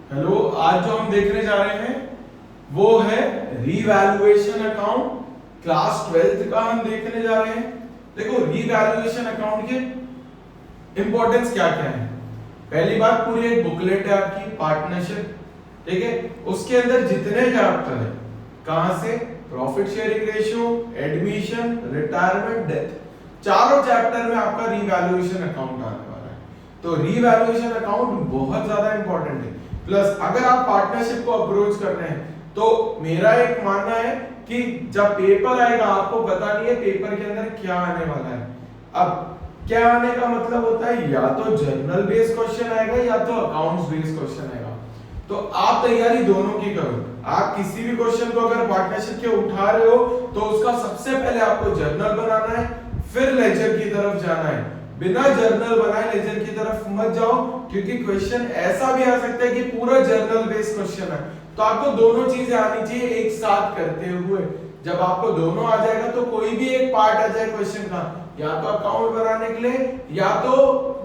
Hello, आज जो हम देखने जा रहे हैं वो है रीवैल्यूएशन अकाउंट। क्लास 12th का हम देखने जा रहे हैं। देखो, रीवैल्यूएशन अकाउंट के इंपॉर्टेंस क्या क्या है। पहली बात, पूरी एक बुकलेट है आपकी, पार्टनरशिप, ठीक है। उसके अंदर जितने चैप्टर है, कहां से, profit sharing ratio, admission, retirement, death, चारों चैप्टर में आपका रीवैल्यूएशन अकाउंट आने वाला है। तो रीवैल्यूएशन अकाउंट बहुत ज्यादा इंपॉर्टेंट है। प्लस अगर आप पार्टनरशिप को अप्रोच कर रहे हैं तो मेरा एक मानना है कि जब पेपर आएगा, आपको पता नहीं है पेपर के अंदर क्या आने वाला है। अब क्या आने का मतलब होता है, या तो जर्नल बेस्ड क्वेश्चन आएगा या तो अकाउंट्स बेस्ड क्वेश्चन आएगा। तो आप तैयारी दोनों की करो। आप किसी भी क्वेश्चन को अगर पार्टनरशिप के उठा रहे हो तो उसका सबसे पहले आपको जर्नल बनाना है, फिर लेजर की तरफ जाना है। बिना जर्नल बनाए लेजर की तरफ मत जाओ, क्योंकि क्वेश्चन ऐसा भी आ सकता है कि पूरा जर्नल बेस्ड क्वेश्चन है। तो आपको दोनों चीजें आनी चाहिए एक साथ करते हुए। जब आपको दोनों आ जाएगा तो कोई भी एक पार्ट आ जाए क्वेश्चन का, या तो अकाउंट बनाने के लिए या तो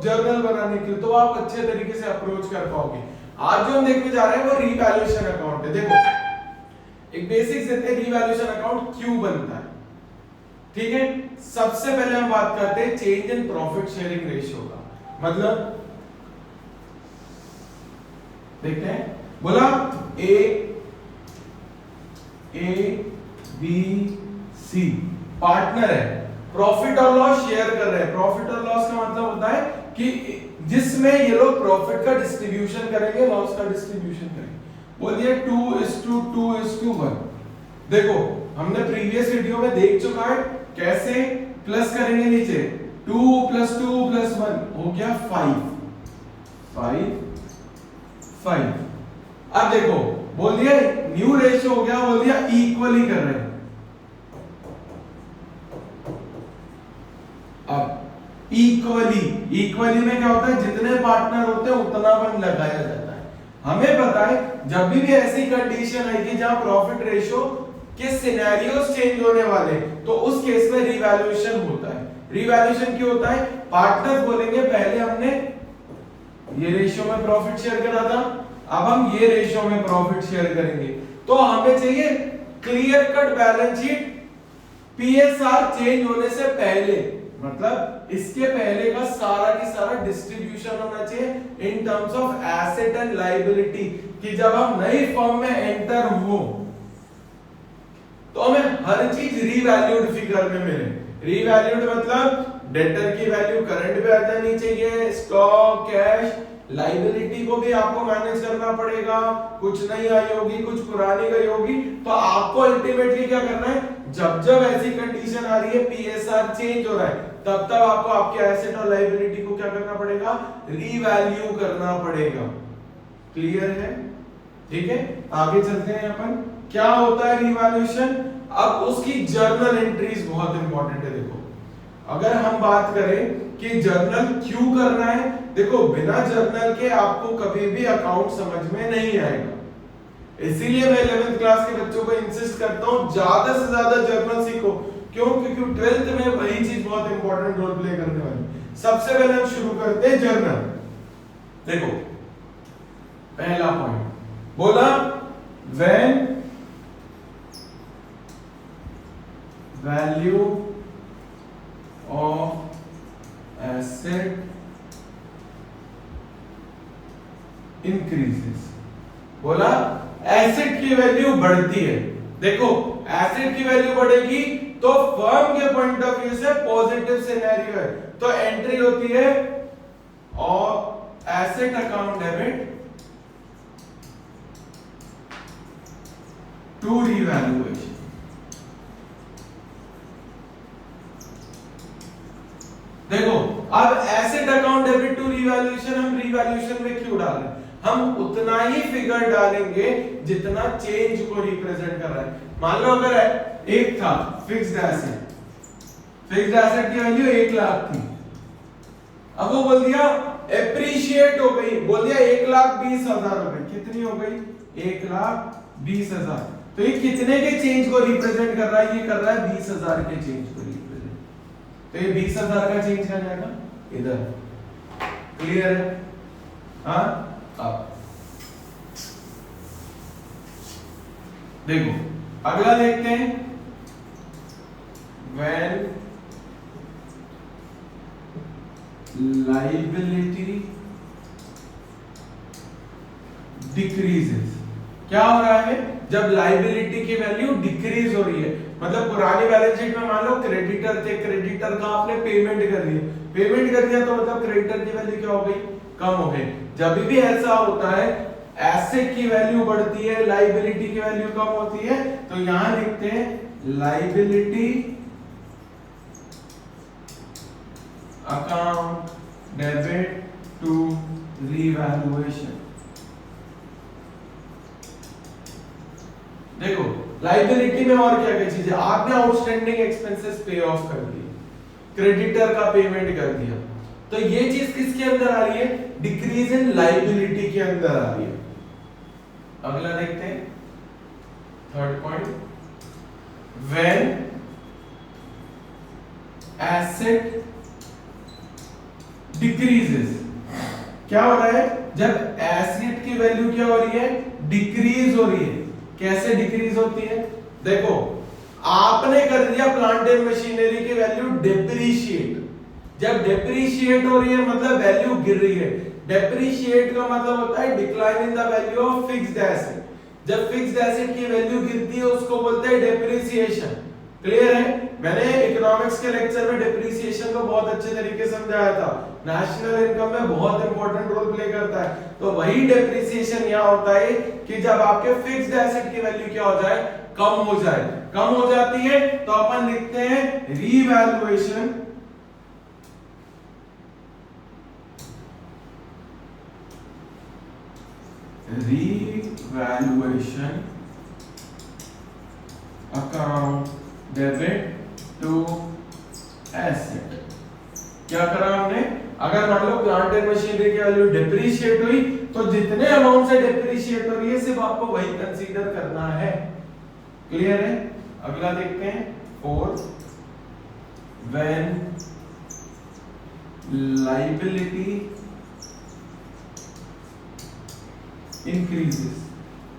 जर्नल बनाने के लिए, तो आप अच्छे तरीके से अप्रोच कर पाओगे। आज जो हम देखने जा रहे हैं वो रीवैल्यूएशन अकाउंट है। देखो, एक बेसिक से रीवैल्यूएशन अकाउंट क्यों बनता है, ठीक है। सबसे पहले हम बात करते हैं change in profit sharing ratio का। मतलब देखते हैं, बोला ए बी सी पार्टनर है, प्रॉफिट और लॉस शेयर कर रहे हैं। प्रॉफिट और लॉस का मतलब होता है कि जिसमें ये लोग प्रॉफिट का डिस्ट्रीब्यूशन करेंगे, लॉस का डिस्ट्रीब्यूशन करेंगे। बोलिए 2:2:1। देखो, हमने प्रीवियस वीडियो में देख चुका है कैसे प्लस करेंगे नीचे। 2 + 2 + 1 हो गया 5 5 5। अब देखो, बोल दिया न्यू रेशियो हो गया, बोल दिया इक्वली कर रहे हैं। अब इक्वली में क्या होता है, जितने पार्टनर होते हैं उतना वन लगाया जाता है। हमें पता है जब भी ऐसी कंडीशन आएगी जहां प्रॉफिट रेशियो के सिनेरियोस चेंज होने वाले, तो उस केस में रीवैल्यूएशन होता है। रीवैल्यूएशन क्यों होता है, पार्टनर बोलेंगे पहले हमने ये रेशियो में प्रॉफिट शेयर करा था, अब हम ये रेशियो में प्रॉफिट शेयर करेंगे। तो हमें चाहिए clear cut balance sheet PSR change होने से पहले, मतलब इसके पहले का सारा की सारा डिस्ट्रीब्यूशन होना चाहिए in terms of asset and liability, कि जब हम नई फर्म में एंटर हो तो हमें हर चीज रीवैल्यूड फिगर में मिले। रीवैल्यूड मतलब डेटर की वैल्यू करंट पे आ जानी चाहिए, स्टॉक, कैश, लायबिलिटी को भी आपको मैनेज करना पड़ेगा। कुछ नई आई होगी, कुछ पुरानी गई होगी, तो आपको अल्टीमेटली क्या करना है, जब जब ऐसी कंडीशन आ रही है पीएसआर चेंज हो रहा है, तब तब आपको आपके एसेट और लायबिलिटी को क्या करना पड़ेगा, रीवैल्यू करना पड़ेगा। क्लियर है, ठीक है। आगे चलते हैं अपन, क्या होता है रीवैल्यूएशन। अब उसकी जर्नल एंट्रीज बहुत इंपॉर्टेंट है। देखो, अगर हम बात करें कि जर्नल क्यों करना है, देखो बिना जर्नल के आपको कभी भी अकाउंट समझ में नहीं आएगा। इसीलिए मैं 11th क्लास के बच्चों को इंसिस्ट करता हूं ज्यादा से ज्यादा जर्नल सीखो। क्यों, क्योंकि 12th में वही चीज बहुत इंपॉर्टेंट रोल प्ले करने वाली। सबसे पहले हम शुरू करते हैं जर्नल। देखो, पहला पॉइंट बोला, when value of asset increases. बोला एसेट की वैल्यू बढ़ती है। देखो, एसेट की वैल्यू बढ़ेगी तो फर्म के पॉइंट ऑफ व्यू से पॉजिटिव सिनेरियो है, तो एंट्री होती है और asset account debit to revaluation. देखो, अब asset account debit to revaluation हम रीवैल्यूएशन में क्यों डाल रहे हैं, हम उतना ही फिगर डालेंगे जितना चेंज को रिप्रेजेंट कर रहा है। मान लो अगर एक था फिक्स्ड एसेट की वैल्यू 1 लाख थी, अब वो बोल दिया एप्रिशिएट हो गई, बोल दिया 1,20,000 रुपए। कितनी हो गई, 1,20,000। तो ये कितने के चेंज को रिप्रेजेंट कर रहा है, ये कर रहा है 20,000 के चेंज को रिप्रेजेंट। तो ये 20,000 का चेंज कहां जाएगा, इधर। क्लियर है, हाँ। अब देखो अगला देखते हैं, when liability decreases, क्या हो रहा है जब लाइबिलिटी की वैल्यू डिक्रीज हो रही है, मतलब पुरानी बैलेंस शीट में मान लो क्रेडिटर थे, क्रेडिटर का आपने पेमेंट कर दिया तो मतलब क्रेडिटर की वैल्यू क्या हो गई, कम हो गई। जब भी ऐसा होता है एसेट की वैल्यू बढ़ती है, लाइबिलिटी की वैल्यू कम होती है, तो यहां लिखते हैं liability account debit to revaluation. देखो लाइबिलिटी में और क्या क्या चीजें, आपने आउटस्टैंडिंग एक्सपेंसेस पे ऑफ कर दिए, क्रेडिटर का पेमेंट कर दिया, तो ये चीज किसके अंदर आ रही है, डिक्रीज इन लाइबिलिटी के अंदर आ रही है। अगला देखते हैं third point, when asset decreases, क्या हो रहा है जब एसेट की वैल्यू क्या हो रही है, डिक्रीज हो रही है। कैसे डिक्रीज होती है, देखो आपने कर दिया प्लांट एंड मशीनरी की वैल्यू डेप्रीशिएट, जब डेप्रीशिएट हो रही है मतलब वैल्यू गिर रही है। डेप्रीशिएट का मतलब होता है decline in the value of fixed asset, जब फिक्स्ड एसेट की वैल्यू गिरती है उसको बोलते हैं डेप्रिसिएशन। क्लियर है, मैंने इकोनॉमिक्स के लेक्चर में डेप्रिसिएशन को बहुत अच्छे तरीके से समझाया था, नेशनल इनकम में बहुत इंपॉर्टेंट रोल प्ले करता है। तो वही डेप्रिसिएशन यहाँ होता है कि जब आपके फिक्स्ड एसेट की वैल्यू क्या हो जाए, कम हो जाए। कम हो जाती है तो अपन लिखते हैं revaluation account debit to asset. क्या करा हमने, अगर मान लो प्लांट एंड मशीनरी की वैल्यू डेप्रिशिएट हुई तो जितने अमाउंट से डेप्रिशिएट हो रही है सिर्फ आपको वही कंसीडर करना है। क्लियर है, अगला देखते हैं फोर्थ, व्हेन लायबिलिटी इंक्रीजेस,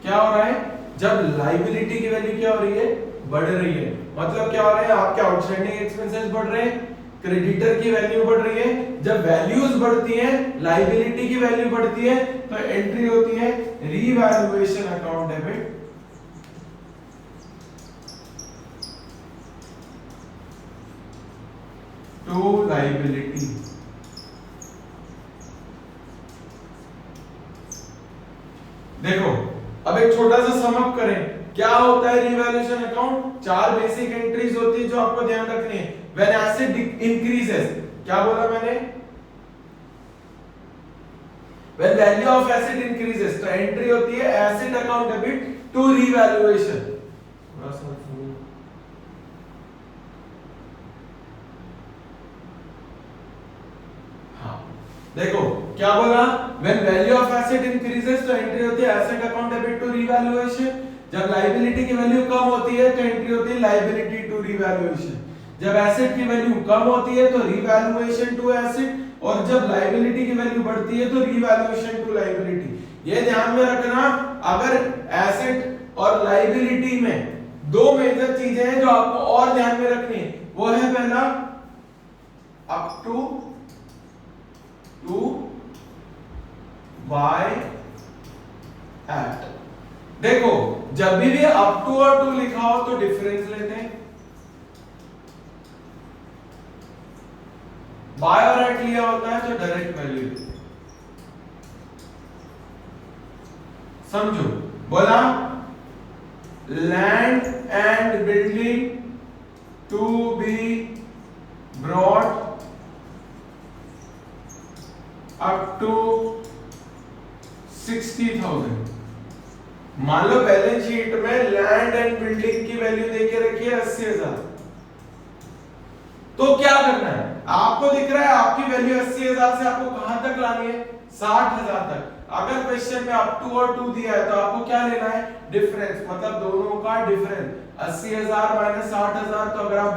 क्या हो रहा है जब लायबिलिटी की वैल्यू क्या हो रही है, बढ़ रही है। मतलब क्या हो रहा है, आपके आउटस्टैंडिंग एक्सपेंसेस बढ़ रहे हैं, क्रेडिटर की वैल्यू बढ़ रही है। जब वैल्यूज बढ़ती हैं, लायबिलिटी की वैल्यू बढ़ती है, तो एंट्री होती है revaluation account debit to liability. देखो अब एक छोटा सा सम अप करें, क्या होता है रिवैल्यूएशन अकाउंट, चार बेसिक एंट्रीज होती है जो आपको ध्यान रखनी है। व्हेन एसेट इंक्रीजेस, क्या बोला मैंने, when value of asset increases, तो एंट्री होती है asset account debit to revaluation. देखो क्या बोला, when value of asset increases तो एंट्री होती है asset account debit to revaluation. जब लायबिलिटी की वैल्यू कम होती है तो एंट्री होती है लायबिलिटी टू रिवैल्यूएशन। जब एसेट की वैल्यू कम होती है तो रिवैल्यूएशन टू एसेट, और जब लायबिलिटी की वैल्यू बढ़ती है तो रिवैल्यूएशन टू लायबिलिटी। ये ध्यान में रखना, अगर एसेट और लायबिलिटी में दो मेजर चीजें हैं जो आपको और ध्यान में रखनी है, वो है पहला अप टू बाय एट। देखो जब भी अप टू और टू लिखा हो तो डिफरेंस लेते हैं, बाय और एट लिया होता है तो डायरेक्ट वैल्यू लेते हैं। समझो, बोला land and building to be brought up to 60,000। मान लो बैलेंस शीट में लैंड एंड बिल्डिंग की वैल्यू देके रखी है 80,000, तो क्या करना है, आपको दिख रहा है आपकी वैल्यू 80,000 से आपको कहां तक लानी है, 60,000 तक। अगर क्वेश्चन में अप टू और टू दिया है तो आपको क्या लेना है, डिफरेंस, मतलब दोनों का डिफरेंस। 80,000 माइनस 60,000, तो अगर आप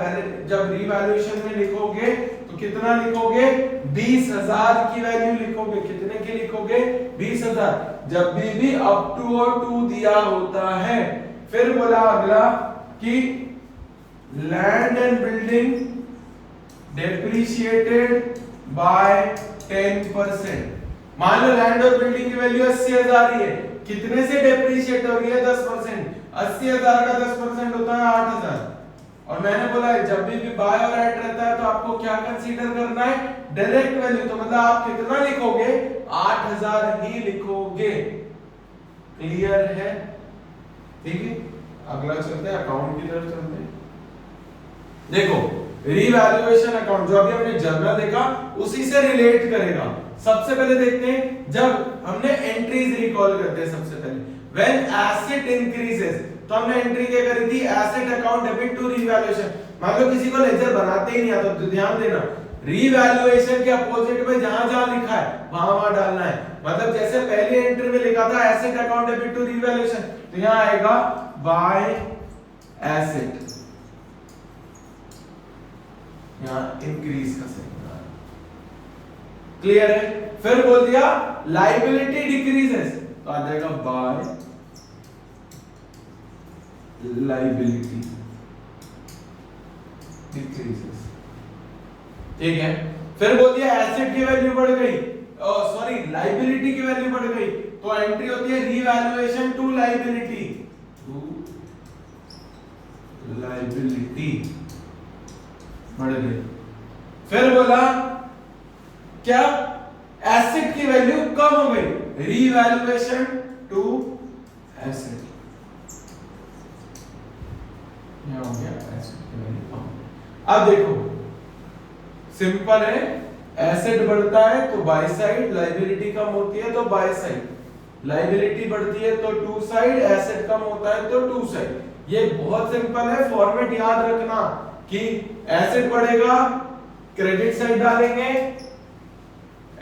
जब रिवैल्यूएशन में लिखोगे तो कितना लिखोगे, 20,000 की वैल्यू लिखोगे। कितने की लिखोगे, 20,000। जब भी अप टू और टू दिया होता है फिर बोला अगला कि land and building depreciated by 10%। मान लो लैंड और बिल्डिंग की वैल्यू 80,000 ही है, कितने से डेप्रिशिएट हो रही है? 10%। 80,000 का 10% होता है 8,000। और मैंने बोला है जब भी बाय और एट रहता है तो आपको क्या कंसीडर करना है? Direct value. तो मतलब आप कितना लिखोगे? 8,000 ही लिखोगे। क्लियर है? ठीक है, अगला चलते हैं, अकाउंट की तरफ चलते हैं। देखो रीवैल्यूएशन अकाउंट जो अभी हमने जर्नल देखा उसी से रिलेट करेगा। सबसे पहले देखते हैं, जब हमने एंट्रीज रिकॉल करते हैं सबसे पहले व्हेन एसेट इंक्रीजेस, तो हमने एंट्री क्या करी थी? Asset account debit to revaluation. मान लो किसी को लेजर बनाते ही नहीं आता तो ध्यान देना, रीवैल्यूएशन के अपोजिट में जहां-जहां लिखा है वहां डालना है। मतलब जैसे पहली एंट्री में लिखा था asset account debit to revaluation, तो यहां आएगा बाय एसेट, यहां इंक्रीज का साइन। क्लियर है? फिर बोल दिया लायबिलिटी डिक्रीजेस, तो आ जाएगा बाय लायबिलिटी डिक्रीजेस। ठीक है, फिर बोल दिया एसेट की वैल्यू बढ़ गई, सॉरी लायबिलिटी की वैल्यू बढ़ गई, तो एंट्री होती है रीवैल्यूएशन टू लायबिलिटी, लायबिलिटी बढ़ गई। फिर बोला क्या? एसेट की वैल्यू कम हो गई, रीवैल्यूएशन टू एसेट, यहां हो गया एसेट की वैल्यू कम। अब देखो सिंपल है, एसेट बढ़ता है तो बाय साइड, लायबिलिटी कम होती है तो बाय साइड, लायबिलिटी बढ़ती है तो टू साइड, एसेट कम होता है तो टू साइड। ये बहुत सिंपल है, फॉर्मेट याद रखना कि एसेट बढ़ेगा क्रेडिट साइड डालेंगे,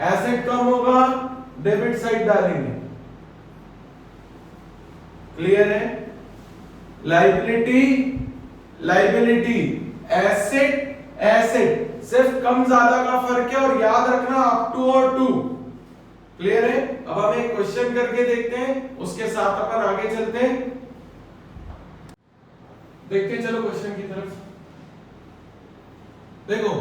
एसेट कम होगा डेबिट साइड डालेंगे। क्लियर है? लायबिलिटी लायबिलिटी, एसेट एसेट, सिर्फ कम ज्यादा का फर्क है, और याद रखना अप टू और टू। क्लियर है? अब हम एक क्वेश्चन करके देखते हैं, उसके साथ अपन आगे चलते हैं, देखते हैं। चलो क्वेश्चन की तरफ देखो,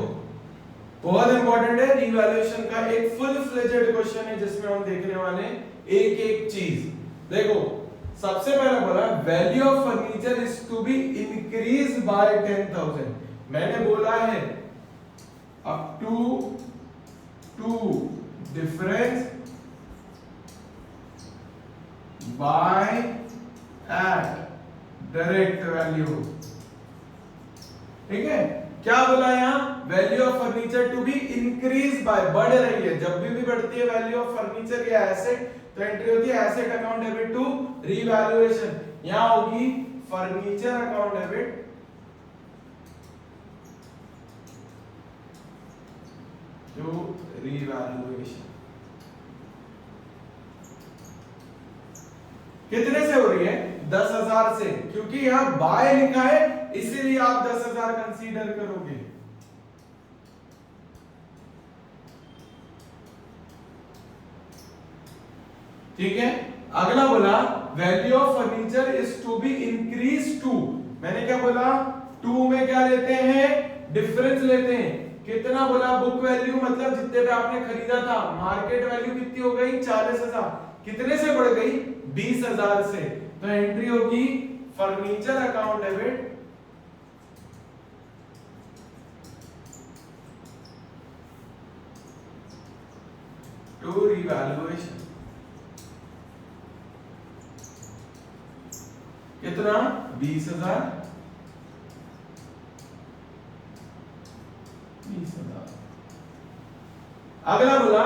बहुत इंपॉर्टेंट है रिवैल्यूएशन का, एक फुल फ्लेजेड क्वेश्चन है जिसमें हम देखने वाले एक एक चीज। देखो सबसे पहले बोला value of furniture is to be increase by 10,000। मैंने बोला है up to difference by at direct value. ठीक है, क्या बोला यहां? Value of furniture to be increase by, बढ़ रही है। जब भी बढ़ती है वैल्यू ऑफ फर्नीचर या एसेट तो एंट्री होती है asset account debit to revaluation, यहां होगी furniture account debit to revaluation. कितने से हो रही है? 10,000 से, क्योंकि यहां बाय लिखा है इसीलिए आप 10,000 कंसीडर करोगे। ठीक है, अगला बोला value of furniture is to be increase to, मैंने क्या बोला? टू में क्या लेते हैं? डिफरेंस लेते हैं। कितना बोला? बुक वैल्यू मतलब जितने पे आपने खरीदा था, मार्केट वैल्यू कितनी हो गई? 40,000। कितने से बढ़ गई? 20,000 से। तो एंट्री होगी furniture account debit to revaluation. कितना? 20,000। 20,000। अगला बोला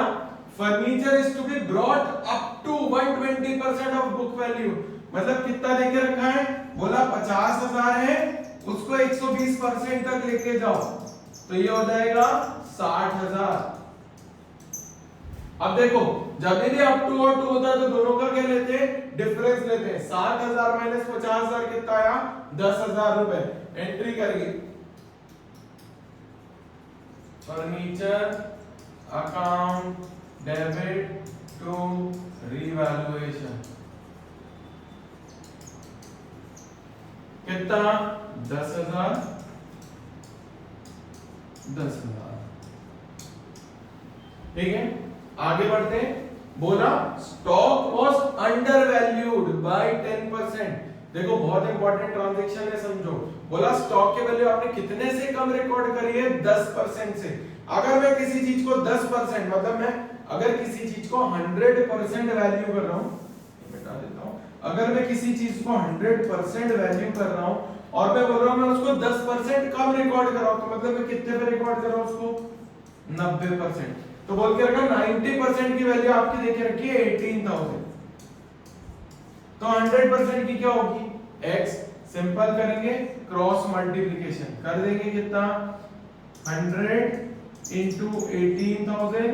furniture is to be brought up to 120% of book value, मतलब कितना लेके रखा है? बोला 50,000 है, उसको 120% तक लेके जाओ, तो ये हो जाएगा 60,000। अब देखो जब भी अप टू और टू होता है तो दोनों का क्या लेते हैं? डिफरेंस लेते हैं। 60,000 माइनस 50,000 कितना आया? 10,000 रुपए। एंट्री करिए furniture account debit to revaluation. कितना 10,000 10,000। ठीक है, आगे बढ़ते हैं। बोला stock was under valued by 10%। देखो बहुत इंपॉर्टेंट ट्रांजैक्शन है, समझो। बोला स्टॉक की वैल्यू आपने कितने से कम रिकॉर्ड करी है? 10% से। अगर मैं किसी चीज को 10% मतलब मैं अगर किसी चीज को 100% वैल्यू कर रहा हूं, बता देता हूं, अगर मैं किसी चीज को 100% वैल्यू कर रहा हूं और मैं बोल रहा हूं मैं उसको 10% कम रिकॉर्ड कर रहा हूं, तो मतलब मैं कितने पे रिकॉर्ड कर रहा हूं उसको? 90%। तो बोल के रखा 90% की वैल्यू आपकी देखे रखी है 18,000। तो 100% की क्या होगी? x। सिंपल करेंगे, क्रॉस मल्टीप्लिकेशन कर देंगे, कितना 100 into 18,000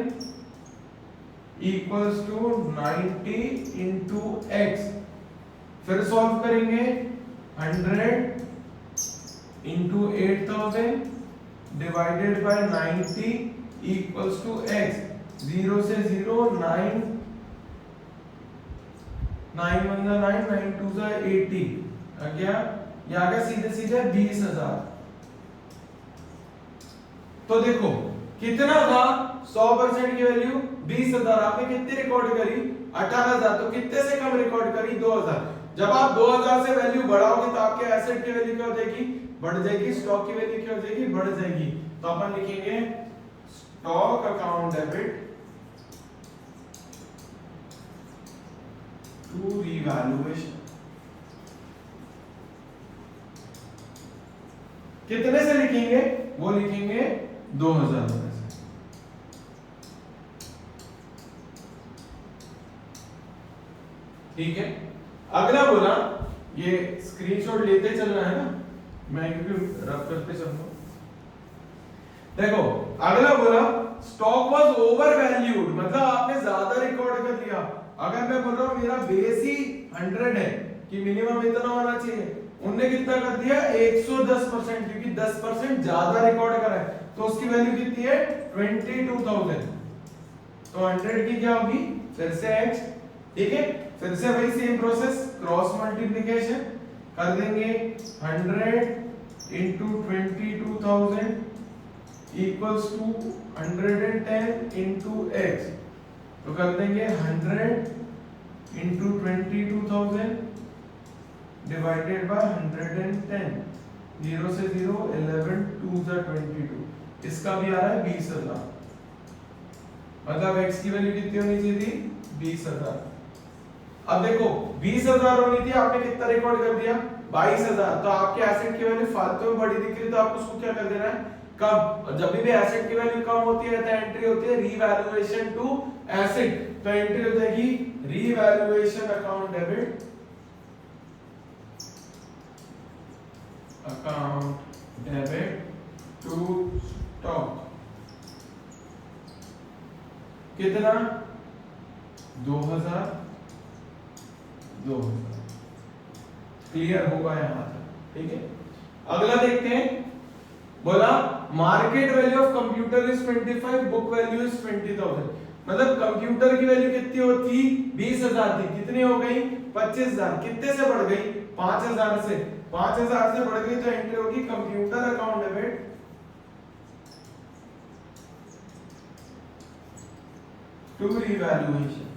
equals to 90 into x। फिर सॉल्व करेंगे 100 into 8,000 divided by 90 equals to x। 0 से 0 9 9 1 9 9 2 80 आ गया। ये आ गया सीधे सीधे 20,000। तो देखो कितना था 100% की वैल्यू 20,000, आपने कितनी रिकॉर्ड करी? 18,000। तो कितने से कम रिकॉर्ड करी? 2,000। जब आप 2,000 से वैल्यू बढ़ाओगे तो आपके एसेट की वैल्यू क्या हो जाएगी? बढ़ जाएगी। स्टॉक की वैल्यू क्या हो जाएगी? बढ़ जाएगी। तो अपन लिखेंगे stock account debit to revaluation. कितने से लिखेंगे? वो लिखेंगे 2,000 से। ठीक है, अगला बोला, ये स्क्रीनशॉट लेते चलना है ना, मैं क्योंकि रब करते चलूंगा। देखो अगला बोला स्टॉक वाज ओवर वैल्यूड, मतलब आपने ज्यादा रिकॉर्ड कर लिया। अगर मैं बोल रहा हूं मेरा बेस ही 100 है कि मिनिमम इतना होना चाहिए, उनने कितना कर दिया? 110%, क्योंकि 10% ज्यादा रिकॉर्ड करा है। तो उसकी वैल्यू कितनी है? 22,000। तो 100 की क्या होगी? फिर से x। ठीक है, फिर से वही सेम प्रोसेस, क्रॉस मल्टीप्लिकेशन कर देंगे। 100 into 22,000 equals to 110 into x। तो कर देंगे 100 इंटू 22,000 डिवाइडेड बाय 110। 0 से 0 11 2 22। इसका भी आ रहा है 20,000। मतलब x की वैल्यू कितनी होनी चाहिए थी? 20,000। अब देखो 20,000 होनी थी, आपने कितना रिकॉर्ड कर दिया? 22,000। तो आपके एसेट की वैल्यू फालतू में बड़ी दिख रही, तो आपको उसको क्या कर देना है? कम। जब भी एसेट की वैल्यू कम होती है तो एंट्री होती है रीवैल्यूएशन टू एसेट। तो एंट्री हो जाएगी revaluation account debit to stock. कितना? 2,000 2,000। क्लियर होगा यहां तक? ठीक है, अगला देखते हैं। बोला market value of computer is 25, book value is 20,000। मतलब कंप्यूटर की वैल्यू कितनी होती? 20,000 थी, कितनी हो गई? 25,000। कितने से बढ़ गई? 5,000 से। 5,000 से बढ़ गई तो एंट्री होगी computer account debit to revaluation.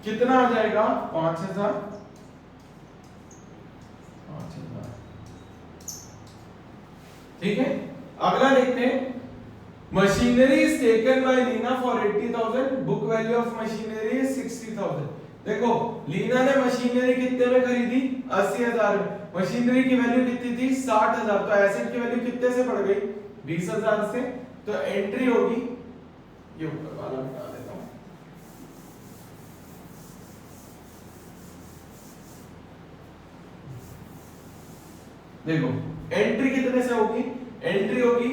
कितना आ जाएगा? 5,000। ठीक है, अगला देखते हैं। Machinery is taken by Leena for 80,000, book value of machinery is 60,000। देखो लीना ने मशीनरी कितने में खरीदी? 80,000 में। मशीनरी की वैल्यू कितनी थी? 60,000। तो एसेट की वैल्यू कितने से बढ़ गई? 20,000 से। तो एंट्री होगी, ये ऊपर वाला बता देता हूं, देखो एंट्री कितने से होगी? एंट्री होगी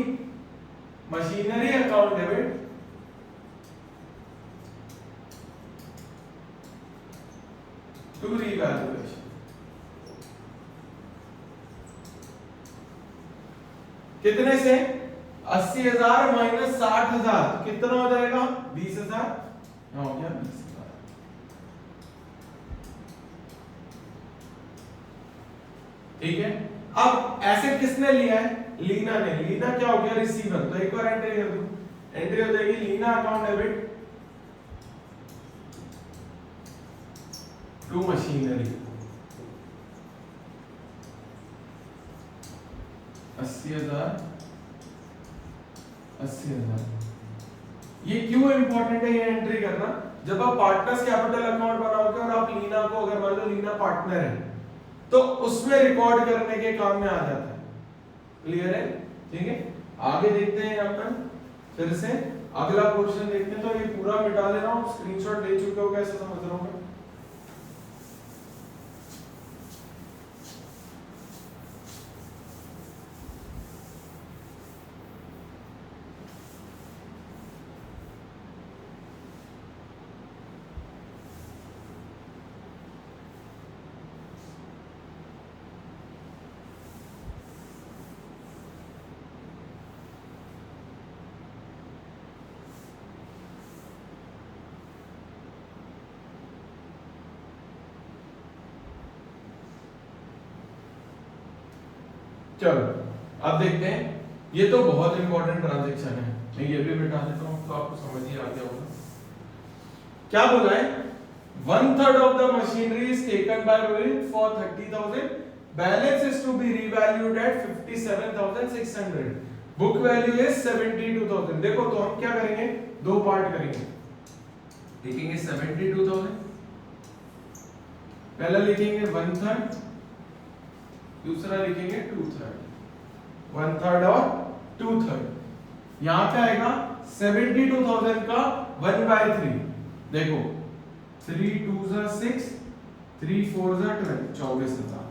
machinery account debit to revaluation. कितने से? 80,000 माइनस 60,000 कितना हो जाएगा? 20,000। हो गया 20,000। ठीक है। अब एसेट किसने लिया है? लीना ने। लीना क्या हो गया? रिसीवर। तो एक बार एंट्री कर दो, एंट्री हो जाएगी Leena account debit to machinery 80,000 80,000। ये क्यों इंपॉर्टेंट है ये एंट्री करना? जब आप पार्टनर्स कैपिटल अकाउंट बनाओगे और आप लीना को, अगर मान लो लीना पार्टनर है, तो उसमें रिकॉर्ड करने के काम में आ जाता है। क्लियर है? ठीक है, आगे देखते हैं अपन फिर से अगला क्वेश्चन देखते हैं। तो ये पूरा मिटा ले रहा हूं, स्क्रीनशॉट ले चुके हो, कैसे समझ रहा हूं मैं? चलो अब देखते हैं, ये तो बहुत इंपॉर्टेंट ट्रांजैक्शन है, मैं ये भी मिटा देता हूं तो आपको समझ ही आ गया होगा। क्या बोला है? 1/3 of the machinery is taken by Rohit for 30,000. Balance is to be revalued at 57,600. Book value is 72,000. देखो तो हम क्या करेंगे? दो पार्ट करेंगे। लिखेंगे 72,000, पहला लिखेंगे 1/3, दूसरा लिखेंगे 2/3। 1/3 और 2/3। यहां पे आएगा 72,000 का 1/3। देखो 3 2 6, 3 4 12, 24,000।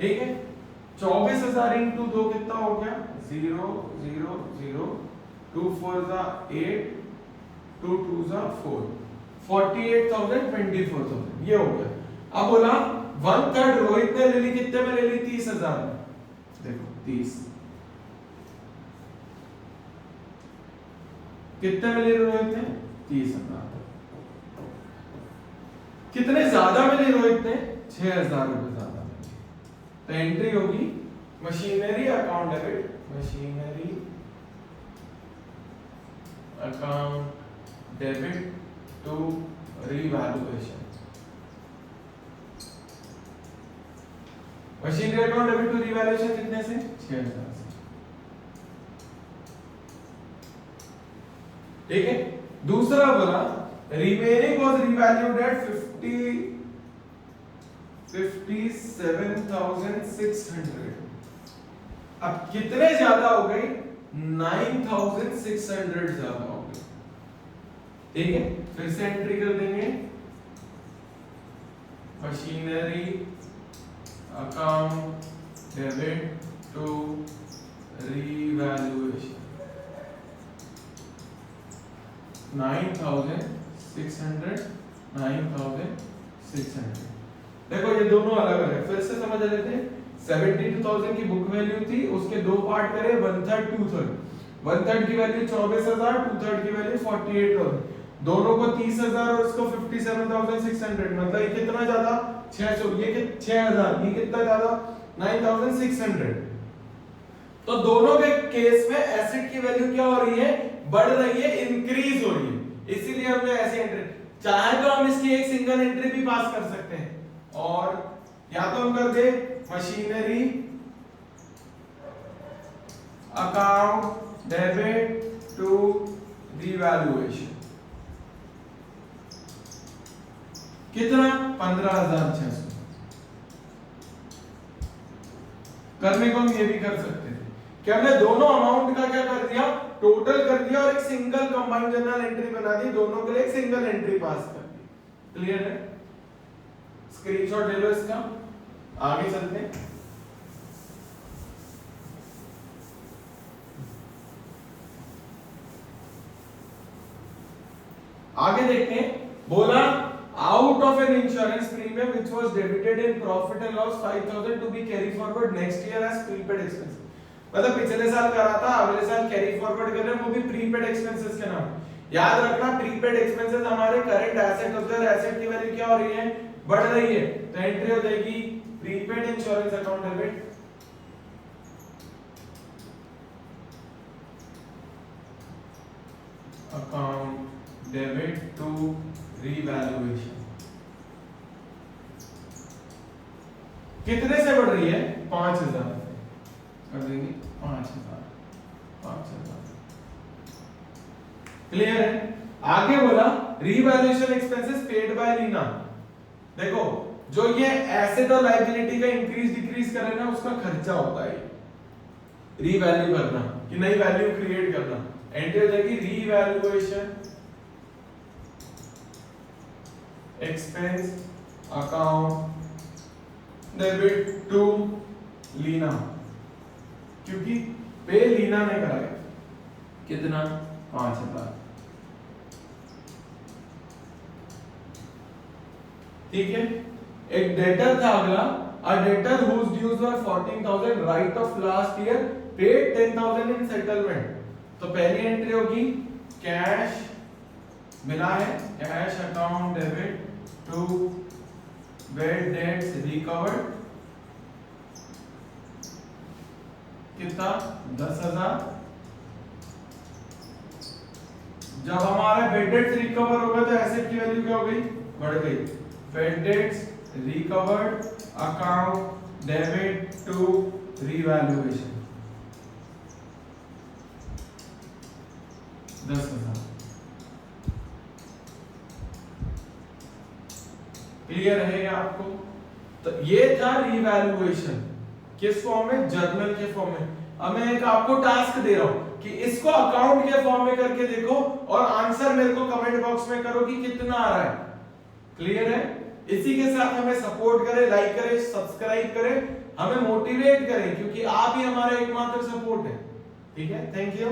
ठीक है, 24,000 इंटू 2 कितना हो गया? 0 0 0, 2 4 8, 2 2 4, 48,000 24,000 ये हो गया। अब बोला 1/3 रोहित ने ले ली, कितने में ले ली? 30,000 में। देखो 30 कितने में ले रोहित ने? 30,000। कितने ज्यादा में ले रोहित ने? 6,000 रुपए ज्यादा में। तो एंट्री होगी machinery account debit, machinery account debit to revaluation. Machinery account debit to revaluation कितने से? 6,000 से। ठीक है, दूसरा बोला रिमेनिंग वाज रीवैल्यूड एट 57,600। अब कितने ज्यादा हो गई? 9,600 ज्यादा हो गई। ठीक है, फिर से एंट्री कर देंगे machinery account debit to revaluation 9,600 9,600। देखो ये दोनों अलग अलग, फिर से समझ लेते हैं। 72,000 की बुक वैल्यू थी, उसके दो पार्ट करे, 1/3 2/3। 1/3 की वैल्यू 24,000, 2/3 की वैल्यू 48,000। दोनों को 30,000 और उसको 57,600, मतलब ये कितना ज्यादा? 600। ये 6,000, ये कितना ज्यादा? 9,600। तो दोनों के केस में एसेट की वैल्यू क्या हो रही है? बढ़ रही है, इंक्रीज हो रही है। इसीलिए हमने ऐसी एंट्री, चाहे तो हम इसकी एक सिंगल एंट्री भी पास कर सकते हैं, और या तो हम कर दे machinery account debit to revaluation. कितना? 15,600। करने को हम ये भी कर सकते थे कि हमने दोनों अमाउंट का क्या कर दिया? टोटल कर दिया और एक सिंगल कंबाइंड जर्नल एंट्री बना दी, दोनों के लिए एक सिंगल एंट्री पास कर दी। क्लियर है? स्क्रीनशॉट ले लो इसका, आगे चलते हैं। आगे देखते हैं। बोला out of an insurance premium which was debited in profit and loss 5,000 to be carry forward next year as prepaid expense। मतलब पिछले साल करा था, अगले साल कैरी फॉरवर्ड कर रहे हैं, वो भी प्रीपेड एक्सपेंसेस के नाम। याद रखना प्रीपेड एक्सपेंसेस हमारे करंट एसेट होते हैं, एसेट की वैल्यू क्या हो रही है? बढ़ रही है। तो एंट्री हो जाएगी prepaid insurance account debit, account debit to revaluation कितने से बढ़ रही है? 5000 कर देंगे 5000 क्लियर है। आगे बोला revaluation expenses paid by Leena. देखो जो ये एसेट और लायबिलिटी का इंक्रीज डिक्रीज करे ना उसका खर्चा होता है रीवैल्यू करना कि नई वैल्यू क्रिएट करना। एंट्री हो जाएगी revaluation expense account debit to Leena, क्योंकि पे लीना ने कराया कितना? 5000। ठीक है। एक डेटर था अगला, अ debtor whose dues were 14,000 right of last year paid 10,000 in settlement। तो पहली एंट्री होगी कैश मिला है, cash account debit to bad debts recovered कितना? 10,000। जब हमारा बेड डेट्स रिकवर होगा तो एसेट की वैल्यू क्या हो गई? बढ़ गई। Bad debts recovered account debit to revaluation 10,000। Clear रहेगा आपको? तो ये था रीवैल्यूएशन किस फॉर्म में? जर्नल के फॉर्म में। अब मैं एक आपको टास्क दे रहा हूं कि इसको अकाउंट के फॉर्म में करके देखो और आंसर मेरे को कमेंट बॉक्स में करो कि कितना आ रहा है। क्लियर है? इसी के साथ हमें सपोर्ट करें, लाइक करें, सब्सक्राइब करें, हमें मोटिवेट करें, क्योंकि आप ही हमारा एकमात्र सपोर्ट है। ठीक है, थैंक यू।